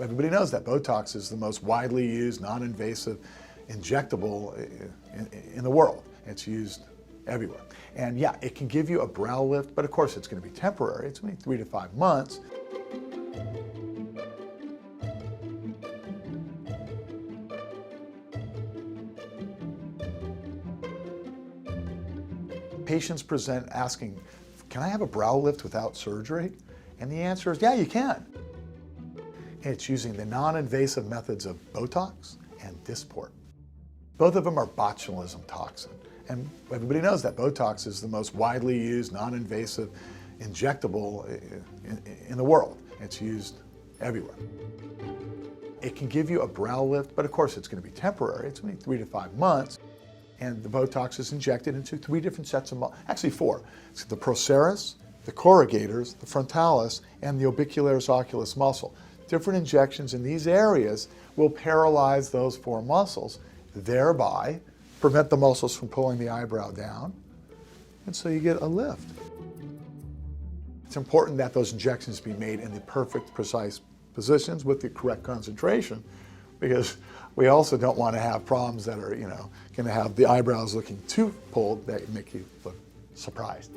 Everybody knows that Botox is the most widely used non-invasive injectable in the world. It's used everywhere. And yeah, it can give you a brow lift, but of course it's going to be temporary. It's only 3 to 5 months. Patients present asking, can I have a brow lift without surgery? And the answer is, yeah, you can. It's using the non-invasive methods of Botox and Dysport. Both of them are botulism toxin. And everybody knows that Botox is the most widely used non-invasive injectable in the world. It's used everywhere. It can give you a brow lift, but of course it's going to be temporary. It's only 3 to 5 months. And the Botox is injected into 3 different sets of muscles, actually 4. It's the procerus, the corrugators, the frontalis, and the orbicularis oculis muscle. Different injections in these areas will paralyze those 4 muscles, thereby prevent the muscles from pulling the eyebrow down, and so you get a lift. It's important that those injections be made in the perfect, precise positions with the correct concentration, because we also don't want to have problems that are, going to have the eyebrows looking too pulled that make you look surprised.